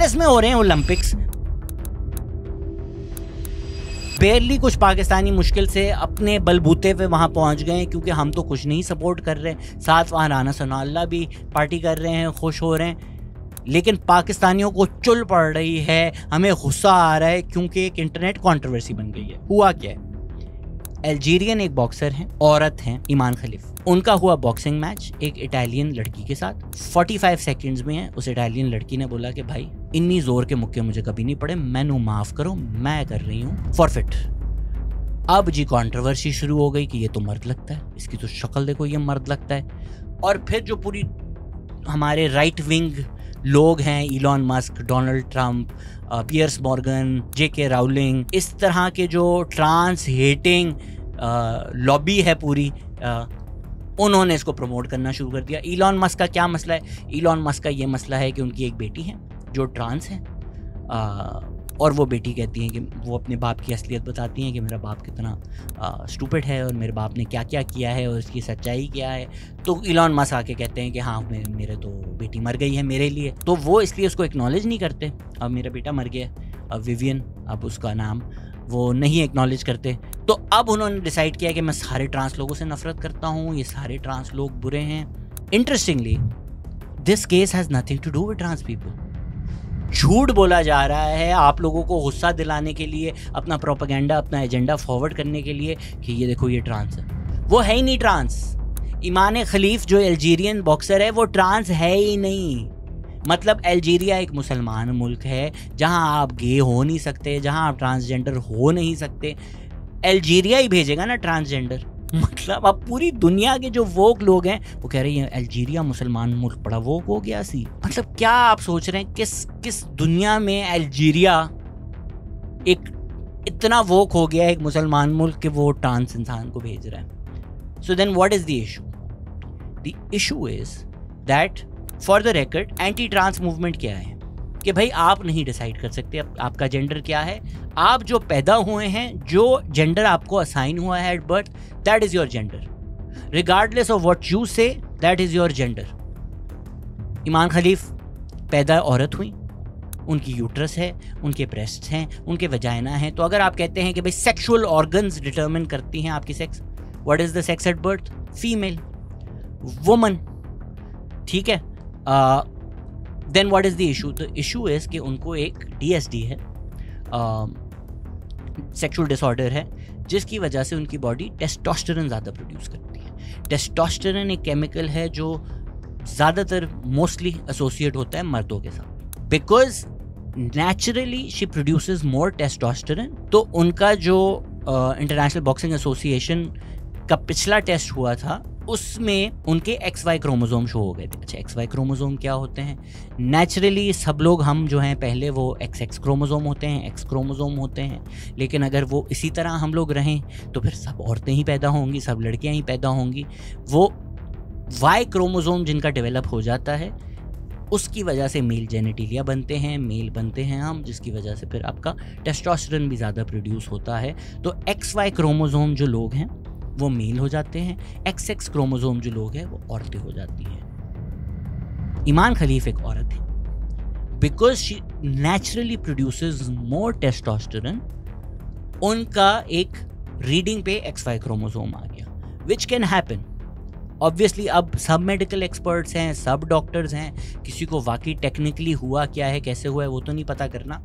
Paris में हो रहे हैं ओलंपिक्स, बेरली कुछ पाकिस्तानी मुश्किल से अपने बलबूते पे वहाँ पहुँच गए क्योंकि हम तो कुछ नहीं सपोर्ट कर रहे, साथ वहाँ राना सनाउल्लाह भी पार्टी कर रहे हैं, खुश हो रहे हैं, लेकिन पाकिस्तानियों को चुल पड़ रही है, हमें गुस्सा आ रहा है क्योंकि एक इंटरनेट कंट्रोवर्सी बन गई है। हुआ क्या है, अल्जीरियन एक बॉक्सर हैं, औरत हैं, ईमान खलीफ, उनका हुआ बॉक्सिंग मैच एक इटालियन लड़की के साथ। 45 सेकंड्स में है, उस इटालियन लड़की ने बोला कि भाई इन्नी जोर के मुक्के मुझे कभी नहीं पड़े, मैनू माफ करो, मैं कर रही हूँ फॉरफिट। अब जी कंट्रोवर्सी शुरू हो गई कि ये तो मर्द लगता है, इसकी तो शक्ल देखो, ये मर्द लगता है। और फिर जो पूरी हमारे राइट विंग लोग हैं, Elon Musk, Donald Trump, Piers Morgan, J K Rowling, इस तरह के जो ट्रांस हेटिंग लॉबी है पूरी, उन्होंने इसको प्रमोट करना शुरू कर दिया। इलॉन मस्क का क्या मसला है? इलॉन मस्क का ये मसला है कि उनकी एक बेटी है जो ट्रांस है, और वो बेटी कहती हैं कि वो अपने बाप की असलियत बताती हैं कि मेरा बाप कितना स्टूपिड है और मेरे बाप ने क्या क्या किया है और उसकी सच्चाई क्या है। तो इलॉन मस्क आके कहते हैं कि हाँ मेरे तो बेटी मर गई है मेरे लिए, तो वो इसलिए उसको एक्नॉलेज नहीं करते। अब मेरा बेटा मर गया, अब विवियन, अब उसका नाम वो नहीं एक्नॉलेज करते। तो अब उन्होंने डिसाइड किया कि मैं सारे ट्रांस लोगों से नफरत करता हूँ, ये सारे ट्रांस लोग बुरे हैं। Interestingly this case has nothing to do with trans people. झूठ बोला जा रहा है आप लोगों को गुस्सा दिलाने के लिए, अपना प्रोपेगेंडा, अपना एजेंडा फॉरवर्ड करने के लिए कि ये देखो ये ट्रांस है। वो है ही नहीं ट्रांस। ईमान खलीफ जो अल्जीरियन बॉक्सर है वो ट्रांस है ही नहीं। मतलब अल्जीरिया एक मुसलमान मुल्क है जहां आप गे हो नहीं सकते, जहां आप ट्रांसजेंडर हो नहीं सकते। अल्जीरिया ही भेजेगा ना ट्रांसजेंडर। मतलब अब पूरी दुनिया के जो वोक लोग हैं वो कह रहे हैं अल्जीरिया मुसलमान मुल्क बड़ा वोक हो गया सी। मतलब क्या आप सोच रहे हैं किस दुनिया में अल्जीरिया एक इतना वोक हो गया है, एक मुसलमान मुल्क के वो ट्रांस इंसान को भेज रहा है। So then what is the issue? The issue is that for the record anti trans movement क्या है कि भाई आप नहीं डिसाइड कर सकते आपका जेंडर क्या है। आप जो पैदा हुए हैं, जो जेंडर आपको असाइन हुआ है at birth, that is your gender regardless of what you से, दैट इज योर जेंडर। ईमान खलीफ पैदा औरत हुई, उनकी यूट्रस है, उनके ब्रेस्ट हैं, उनके वजाइना है। तो अगर आप कहते हैं कि भाई सेक्सुअल ऑर्गन्स डिटरमिन करती हैं आपकी sex, what is the sex at birth? Female, woman, ठीक है। Then what is the issue? The issue is कि उनको एक DSD है, सेक्सुअल डिसऑर्डर है, जिसकी वजह से उनकी बॉडी टेस्टोस्टेरोन ज़्यादा प्रोड्यूस करती है। टेस्टोस्टेरोन एक केमिकल है जो ज़्यादातर मोस्टली एसोसिएट होता है मर्दों के साथ, because naturally she produces more testosterone. तो उनका जो इंटरनेशनल बॉक्सिंग एसोसिएशन का पिछला टेस्ट हुआ था उसमें उनके XY क्रोमोसोम शो हो गए थे। अच्छा, XY क्रोमोसोम क्या होते हैं? नेचुरली सब लोग हम जो हैं पहले वो XX क्रोमोसोम होते हैं, X क्रोमोसोम होते हैं, लेकिन अगर वो इसी तरह हम लोग रहें तो फिर सब औरतें ही पैदा होंगी, सब लड़कियां ही पैदा होंगी। वो Y क्रोमोसोम जिनका डेवलप हो जाता है उसकी वजह से मेल जेनेटिलिया बनते हैं, मेल बनते हैं हम, जिसकी वजह से फिर आपका टेस्टोस्टेरोन भी ज़्यादा प्रोड्यूस होता है। तो XY क्रोमोसोम जो लोग हैं वो मेल हो जाते हैं, XX क्रोमोसोम जो लोग हैं वो औरतें हो जाती हैं। ईमान खलीफ एक औरत है, because she naturally produces more testosterone. उनका एक रीडिंग पे XY क्रोमोसोम आ गया, विच कैन हैपन ऑब्वियसली। अब सब मेडिकल एक्सपर्ट्स हैं, सब डॉक्टर्स हैं, किसी को वाकई टेक्निकली हुआ क्या है, कैसे हुआ है वो तो नहीं पता करना,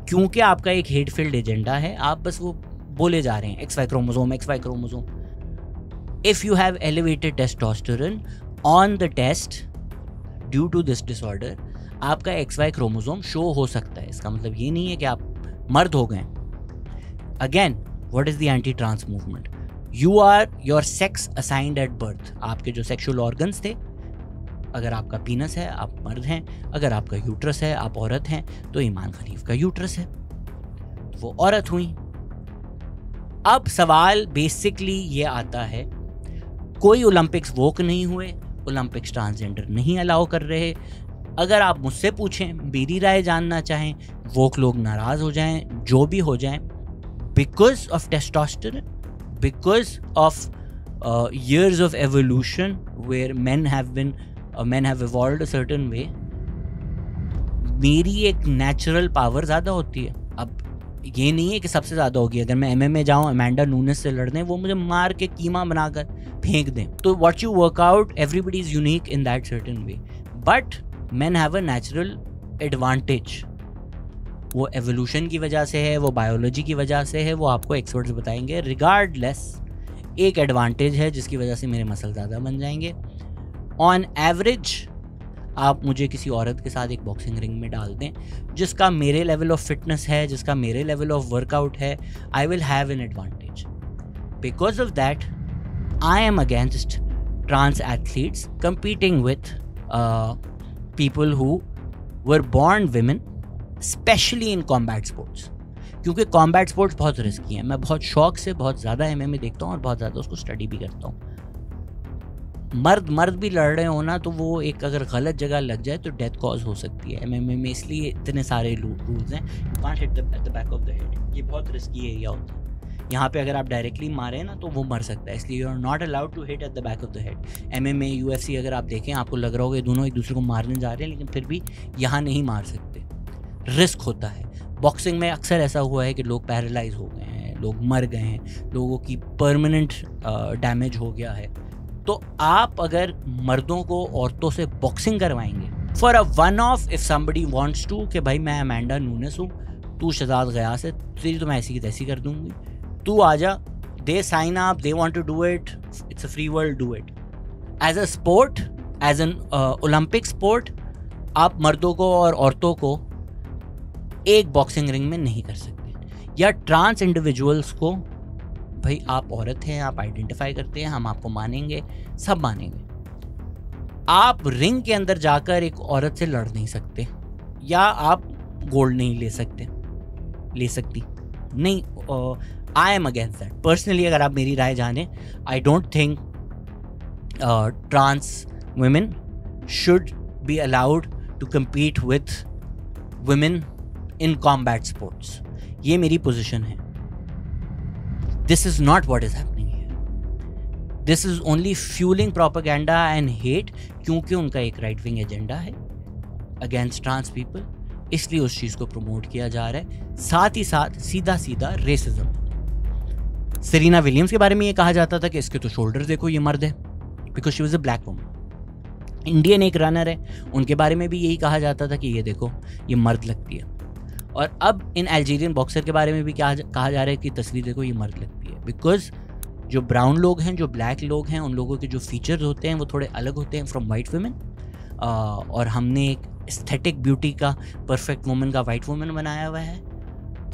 क्योंकि आपका एक हेट फील्ड एजेंडा है। आप बस वो बोले जा रहे हैं XY chromosome, XY chromosome. If you have elevated testosterone on the test due to this disorder, आपका XY क्रोमोसोम शो हो सकता है। इसका मतलब ये नहीं है कि आप मर्द हो गए। Again, what is the anti-trans movement? You are your sex assigned at birth. आपके जो सेक्सुअल ऑर्गन्स थे, अगर आपका पीनस है आप मर्द हैं, अगर आपका यूट्रस है आप औरत हैं। तो ईमान खलीफ का यूट्रस है, वो औरत हुई। अब सवाल बेसिकली ये आता है, कोई ओलंपिक्स वोक नहीं हुए, ओलंपिक्स ट्रांसजेंडर नहीं अलाउ कर रहे। अगर आप मुझसे पूछें, मेरी राय जानना चाहें, वोक लोग नाराज हो जाएं, जो भी हो जाएं, because of testosterone, because of years of evolution where men have evolved a certain way, मेरी एक नेचुरल पावर ज़्यादा होती है। अब ये नहीं है कि सबसे ज़्यादा होगी। अगर मैं MMA जाऊँ अमेंडा नूनेस से लड़ने, वो मुझे मार के कीमा बनाकर फेंक दें। तो what you work out, everybody is unique in that certain way, but man have a natural advantage. वो एवोल्यूशन की वजह से है, वो बायोलॉजी की वजह से है, वो आपको एक्सपर्ट्स बताएंगे। रिगार्डलेस एक एडवांटेज है जिसकी वजह से मेरे मसल ज़्यादा बन जाएंगे। ऑन एवरेज आप मुझे किसी औरत के साथ एक बॉक्सिंग रिंग में डाल दें जिसका मेरे लेवल ऑफ फिटनेस है, जिसका मेरे लेवल ऑफ वर्कआउट है, I will have an advantage. Because of that I am against trans athletes competing with people who were born women, especially in combat sports, क्योंकि कॉम्बैट स्पोर्ट्स बहुत risky हैं। मैं बहुत शौक से बहुत ज़्यादा MMA देखता हूँ और बहुत ज़्यादा उसको स्टडी भी करता हूँ। मर्द भी लड़ रहे हो ना, तो वो एक अगर गलत जगह लग जाए तो डेथ कॉज हो सकती है MMA में, इसलिए इतने सारे रूल्स हैं। You can't hit the back of the head, ये बहुत रिस्की एरिया होता है। यहाँ पे अगर आप डायरेक्टली मारें ना तो वो मर सकता है, इसलिए you are not allowed to hit at the back of the head. MMA UFC अगर आप देखें आपको लग रहा होगा दोनों एक दूसरे को मारने जा रहे हैं, लेकिन फिर भी यहाँ नहीं मार सकते, रिस्क होता है। बॉक्सिंग में अक्सर ऐसा हुआ है कि लोग पैरालाइज हो गए हैं, लोग मर गए हैं, लोगों की परमानेंट डैमेज हो गया है। तो आप अगर मर्दों को औरतों से बॉक्सिंग करवाएंगे for a one off, if somebody wants to, कि भाई मैं अमेंडा नूनेस हूँ, तू शहजाद गयास है, तेरी तो मैं ऐसी की तैसी कर दूंगी, तू आजा, they sign up, they want to do it, it's a free world, do it. As a sport, as an Olympic sport, आप मर्दों को और औरतों को एक बॉक्सिंग रिंग में नहीं कर सकते। या ट्रांस इंडिविजुअल्स को, भाई आप औरत हैं, आप आइडेंटिफाई करते हैं, हम आपको मानेंगे, सब मानेंगे। आप रिंग के अंदर जाकर एक औरत से लड़ नहीं सकते, या आप गोल्ड नहीं ले सकते, ले सकती नहीं। I am against that personally. अगर आप मेरी राय जाने, I don't think trans women should be allowed to compete with women in combat sports. ये मेरी पोजीशन है। This is not what is happening here. This is only fueling propaganda and hate, क्योंकि उनका एक राइट विंग एजेंडा है against trans people, इसलिए उस चीज़ को प्रमोट किया जा रहा है। साथ ही साथ सीधा सीधा रेसिज्म। सेरेना विलियम्स के बारे में ये कहा जाता था कि इसके तो शोल्डर देखो, ये मर्द है, because she was a black woman. Indian एक रनर है, उनके बारे में भी यही कहा जाता था कि ये देखो ये मर्द लगती है। और अब इन अल्जीरियन बॉक्सर के बारे में भी कहा जा रहा है कि तस्वीर देखो ये मर्द लगती है, बिकॉज जो ब्राउन लोग हैं, जो ब्लैक लोग हैं, उन लोगों के जो फीचर्स होते हैं वो थोड़े अलग होते हैं फ्रॉम वाइट वुमेन। और हमने एक एस्थेटिक ब्यूटी का, परफेक्ट वुमेन का वाइट वुमेन बनाया हुआ है,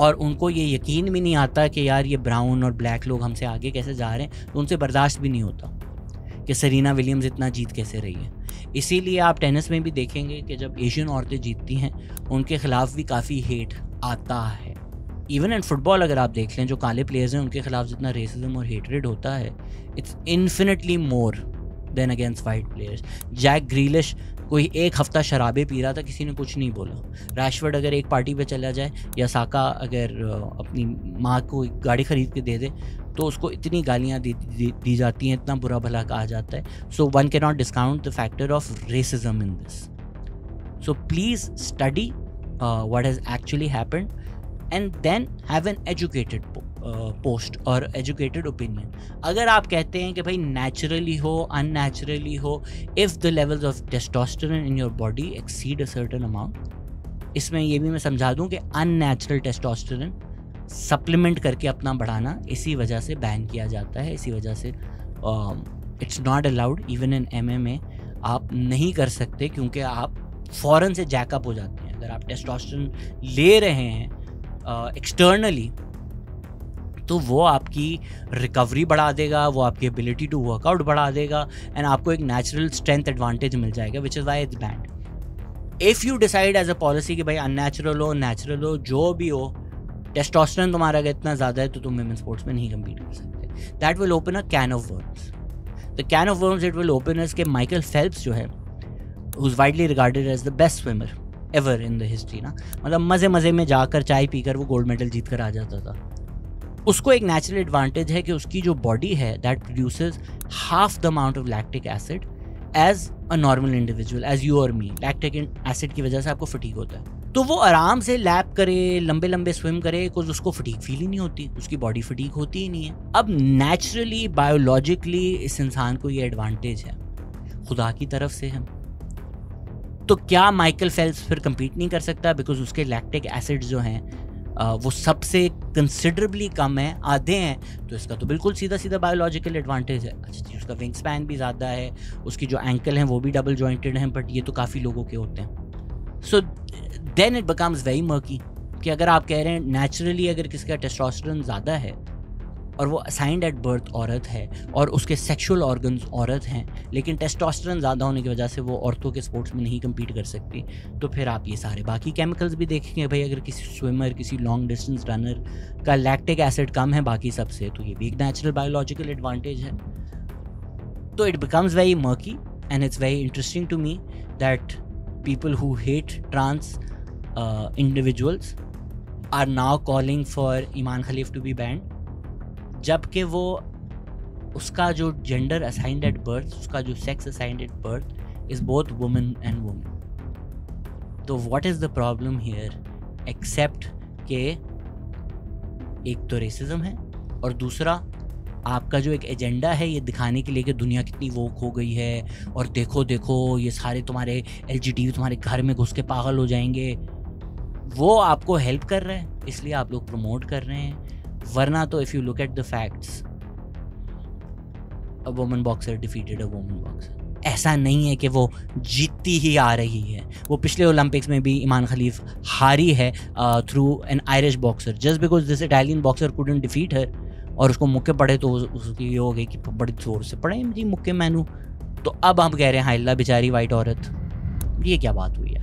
और उनको ये यकीन भी नहीं आता कि यार ये ब्राउन और ब्लैक लोग हमसे आगे कैसे जा रहे हैं, तो उनसे बर्दाश्त भी नहीं होता कि सेरेना विलियम्स इतना जीत कैसे रही है। इसीलिए आप टेनिस में भी देखेंगे कि जब एशियन औरतें जीतती हैं उनके खिलाफ भी काफ़ी हेट आता है। इवन इन फुटबॉल अगर आप देख लें, जो काले प्लेयर्स हैं उनके खिलाफ जितना रेसिज्म और हेटरेड होता है, it's infinitely more than against white players. Jack Grealish कोई एक हफ्ता शराबे पी रहा था, किसी ने कुछ नहीं बोला। रैशफोर्ड अगर एक पार्टी पे चला जाए, या साका अगर अपनी माँ को गाड़ी ख़रीद के दे दे, तो उसको इतनी गालियाँ दी जाती हैं, इतना बुरा भला कहा जाता है। So one can not discount the factor of racism in this. So please study what has actually happened and then have an educated post or educated opinion. अगर आप कहते हैं कि भाई naturally हो, unnaturally हो, if the levels of testosterone in your body exceed a certain amount, इसमें ये भी मैं समझा दूं कि unnatural testosterone supplement करके अपना बढ़ाना इसी वजह से बैन किया जाता है। इसी वजह से it's not allowed even in MMA। आप नहीं कर सकते क्योंकि आप फ़ौरन से जैकअप हो जाते हैं। अगर आप टेस्टोस्टेरोन ले रहे हैं एक्सटर्नली, तो वो आपकी रिकवरी बढ़ा देगा, वो आपकी एबिलिटी टू वर्कआउट बढ़ा देगा, एंड आपको एक नेचुरल स्ट्रेंथ एडवांटेज मिल जाएगा, which is why it's banned. If you decide as a policy कि भाई अननेचुरल हो, नेचुरल हो, जो भी हो, टेस्टोस्टेरोन तुम्हारा अगर इतना ज़्यादा है तो तुम विमेन स्पोर्ट्स में नहीं कम्पीट कर सकते। That will open a can of worms. The can of worms it will open is के माइकल फेल्प्स जो है, who's widely regarded as the best swimmer ever in the history, ना, मतलब मज़े में जाकर चाय पीकर वो गोल्ड मेडल जीत कर आ जाता था। उसको एक नेचुरल एडवांटेज है कि उसकी जो बॉडी है that produces half the amount of lactic acid as a normal individual, as you और मी। लैक्टिक एसिड की वजह से आपको फटीग होता है, तो वो आराम से लैप करे, लंबे लंबे स्विम करे, बिकॉज उसको फटीग फील ही नहीं होती, उसकी बॉडी फटीग होती ही नहीं है। अब नेचुरली बायोलॉजिकली इस इंसान को ये एडवांटेज है, खुदा की तरफ से है। तो क्या माइकल फेल्प्स फिर compete नहीं कर सकता बिकॉज उसके लैक्टिक एसिड्स जो हैं वो सबसे कंसिडरेबली कम है, आधे हैं। तो इसका तो बिल्कुल सीधा सीधा बायोलॉजिकल एडवांटेज है। अच्छा जी, उसका विंग स्पैन भी ज़्यादा है, उसकी जो एंकल हैं वो भी डबल जॉइंटेड हैं, बट ये तो काफ़ी लोगों के होते हैं। So then it becomes very murky कि अगर आप कह रहे हैं नेचुरली अगर किसी का टेस्टोस्टेरोन ज़्यादा है और वो असाइंड एट बर्थ औरत है और उसके सेक्सुअल ऑर्गन्स औरत हैं, लेकिन टेस्टोस्टेरोन ज़्यादा होने की वजह से वो औरतों के स्पोर्ट्स में नहीं कम्पीट कर सकती, तो फिर आप ये सारे बाकी केमिकल्स भी देखेंगे। भाई अगर किसी स्विमर, किसी लॉन्ग डिस्टेंस रनर का लैक्टिक एसिड कम है बाकी सबसे, तो ये भी एक नेचुरल बायोलॉजिकल एडवांटेज है। तो it becomes very murky and it's very interesting to me that people who hate trans individuals are now calling for Imane Khelif to be banned, जबकि वो उसका जो जेंडर असाइंड एट बर्थ, उसका जो sex assigned at birth is both women and women. तो what is the problem here except के एक तो रेसिज्म है और दूसरा आपका जो एक एजेंडा है ये दिखाने के लिए कि दुनिया कितनी वोक हो गई है और देखो देखो ये सारे तुम्हारे एलजीबीटी तुम्हारे घर में घुस के पागल हो जाएंगे, वो आपको हेल्प कर रहे हैं इसलिए आप लोग प्रमोट कर रहे हैं। वरना तो if you look at the facts, a woman boxer defeated a woman boxer. ऐसा नहीं है कि वो जीतती ही आ रही है। वो पिछले ओलंपिक्स में भी ईमान खलीफ हारी है through an Irish boxer, just because this Italian boxer couldn't defeat her, और उसको मुक्के पड़े तो उसकी ये हो गई कि बड़ी जोर से पड़े जी मुक्के मैनू। तो अब हम कह रहे हैं हाइला बेचारी वाइट औरत, ये क्या बात हुई है?